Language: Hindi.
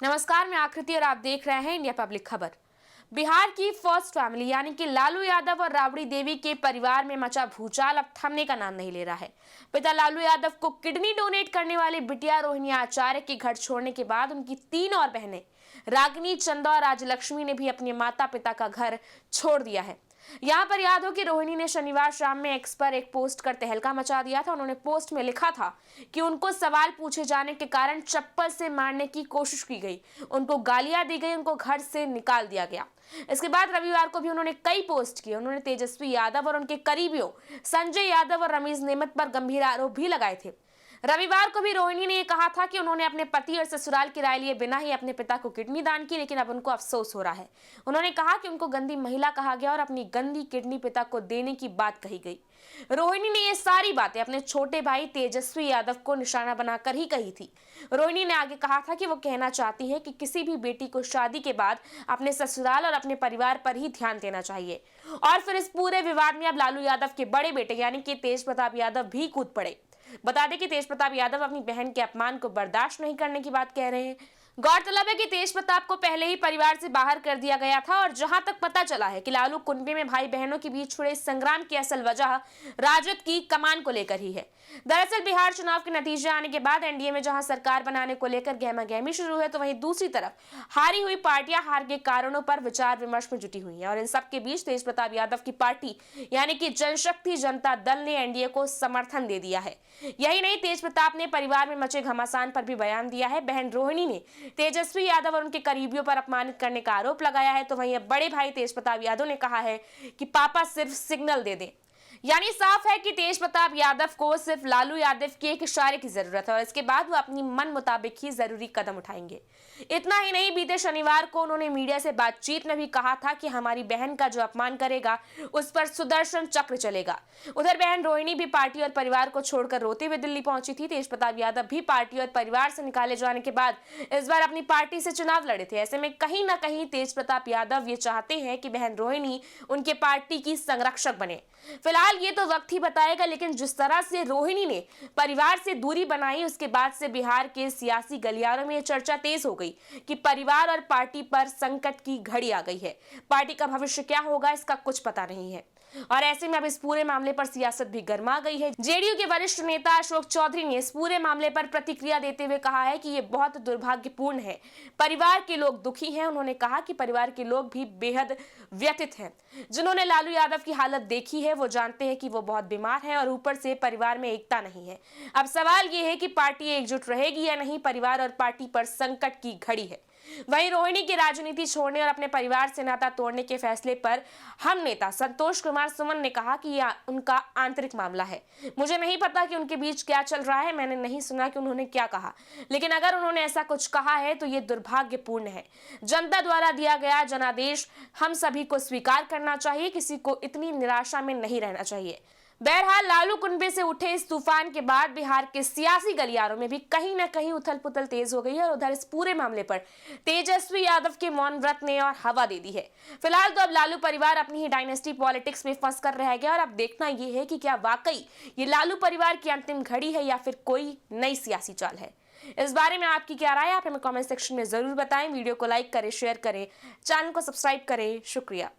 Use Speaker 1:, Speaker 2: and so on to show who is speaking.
Speaker 1: नमस्कार, मैं आकृति और आप देख रहे हैं इंडिया पब्लिक खबर। बिहार की फर्स्ट फैमिली यानी कि लालू यादव और राबड़ी देवी के परिवार में मचा भूचाल अब थमने का नाम नहीं ले रहा है। पिता लालू यादव को किडनी डोनेट करने वाली बिटिया रोहिणी आचार्य के घर छोड़ने के बाद उनकी 3 और बहनें रागिनी, चंदा और राजलक्ष्मी ने भी अपने माता पिता का घर छोड़ दिया है। यहाँ पर याद हो कि रोहिणी ने शनिवार शाम में एक्स पर एक पोस्ट कर तहलका मचा दिया था। उन्होंने पोस्ट में लिखा था कि उनको सवाल पूछे जाने के कारण चप्पल से मारने की कोशिश की गई, उनको गालियां दी गई, उनको घर से निकाल दिया गया। इसके बाद रविवार को भी उन्होंने कई पोस्ट किए। उन्होंने तेजस्वी यादव और उनके करीबियों संजय यादव और रमीज नेमत पर गंभीर आरोप भी लगाए थे। रविवार को भी रोहिणी ने यह कहा था कि उन्होंने अपने पति और ससुराल की राय लिए बिना ही अपने पिता को किडनी दान की, लेकिन अब उनको अफसोस हो रहा है। उन्होंने कहा कि उनको गंदी महिला कहा गया और अपनी गंदी किडनी पिता को देने की बात कही गई। रोहिणी ने ये सारी बातें अपने छोटे भाई तेजस्वी यादव को निशाना बनाकर ही कही थी। रोहिणी ने आगे कहा था कि वो कहना चाहती है कि किसी भी बेटी को शादी के बाद अपने ससुराल और अपने परिवार पर ही ध्यान देना चाहिए। और फिर इस पूरे विवाद में अब लालू यादव के बड़े बेटे यानी कि तेज प्रताप यादव भी कूद पड़े। बता दें कि तेज प्रताप यादव अपनी बहन के अपमान को बर्दाश्त नहीं करने की बात कह रहे हैं। गौरतलब है कि तेज प्रताप को पहले ही परिवार से बाहर कर दिया गया था और जहां तक पता चला है कि लालू कुनबे में भाई बहनों के बीच छुड़े संग्राम की असल वजह राजद की कमान को लेकर ही है। दरअसल बिहार चुनाव के नतीजे आने के बाद एनडीए में जहां सरकार बनाने को लेकर गहमागहमी शुरू है, तो वहीं दूसरी तरफ हारी हुई पार्टियां हार के कारणों पर विचार विमर्श में जुटी हुई है। और इन सबके बीच तेज प्रताप यादव की पार्टी यानी कि जनशक्ति जनता दल ने एनडीए को समर्थन दे दिया है। यही नहीं, तेज प्रताप ने परिवार में मचे घमासान पर भी बयान दिया है। बहन रोहिणी ने तेजस्वी यादव और उनके करीबियों पर अपमानित करने का आरोप लगाया है, तो वहीं अब बड़े भाई तेज प्रताप यादव ने कहा है कि पापा सिर्फ सिग्नल दे दें। यानी साफ है कि तेज प्रताप यादव को सिर्फ लालू यादव के एक इशारे की जरूरत है और इसके बाद वो अपनी मन मुताबिक ही जरूरी कदम उठाएंगे। इतना ही नहीं, बीते शनिवार को उन्होंने मीडिया से बातचीत में भी कहा था कि हमारी बहन का जो अपमान करेगा उस पर सुदर्शन चक्र चलेगा। उधर बहन रोहिणी भी पार्टी और परिवार को छोड़कर रोते हुए दिल्ली पहुंची थी। तेज प्रताप यादव भी पार्टी और परिवार से निकाले जाने के बाद इस बार अपनी पार्टी से चुनाव लड़े थे। ऐसे में कहीं ना कहीं तेज प्रताप यादव ये चाहते हैं कि बहन रोहिणी उनके पार्टी की संरक्षक बने। फिलहाल ये तो वक्त ही बताएगा, लेकिन जिस तरह से रोहिणी ने परिवार से दूरी बनाई उसके बाद से बिहार के सियासी गलियारों में यह चर्चा तेज हो गई कि परिवार और पार्टी पर संकट की घड़ी आ गई है। पार्टी का भविष्य क्या होगा इसका कुछ पता नहीं है और ऐसे में अब इस पूरे मामले पर सियासत भी गर्मा गई है। जेडीयू के वरिष्ठ नेता अशोक चौधरी ने इस पूरे मामले पर प्रतिक्रिया देते हुए कहा है कि ये बहुत दुर्भाग्यपूर्ण है। परिवार के लोग दुखी हैं। उन्होंने कहा कि परिवार के लोग भी बेहद व्यथित हैं। जिन्होंने लालू यादव की हालत देखी है वो जानते हैं कि वो बहुत बीमार है और ऊपर से परिवार में एकता नहीं है। अब सवाल ये है कि पार्टी एकजुट रहेगी या नहीं। परिवार और पार्टी पर संकट की घड़ी है। वहीं रोहिणी की राजनीति छोड़ने और अपने परिवार से नाता तोड़ने के फैसले पर हम नेता संतोष कुमार सुमन ने कहा कि यह उनका आंतरिक मामला है। मुझे नहीं पता कि उनके बीच क्या चल रहा है, मैंने नहीं सुना कि उन्होंने क्या कहा, लेकिन अगर उन्होंने ऐसा कुछ कहा है तो ये दुर्भाग्यपूर्ण है। जनता द्वारा दिया गया जनादेश हम सभी को स्वीकार करना चाहिए। किसी को इतनी निराशा में नहीं रहना चाहिए। बहरहाल लालू कुनबे से उठे इस तूफान के बाद बिहार के सियासी गलियारों में भी कहीं ना कहीं उथल पुथल तेज हो गई है और उधर इस पूरे मामले पर तेजस्वी यादव के मौन व्रत ने और हवा दे दी है। फिलहाल तो अब लालू परिवार अपनी ही डायनेस्टी पॉलिटिक्स में फंस कर रह गया और अब देखना यह है कि क्या वाकई ये लालू परिवार की अंतिम घड़ी है या फिर कोई नई सियासी चाल है। इस बारे में आपकी क्या राय है, आप हमें कमेंट सेक्शन में जरूर बताएं। वीडियो को लाइक करें, शेयर करें, चैनल को सब्सक्राइब करें। शुक्रिया।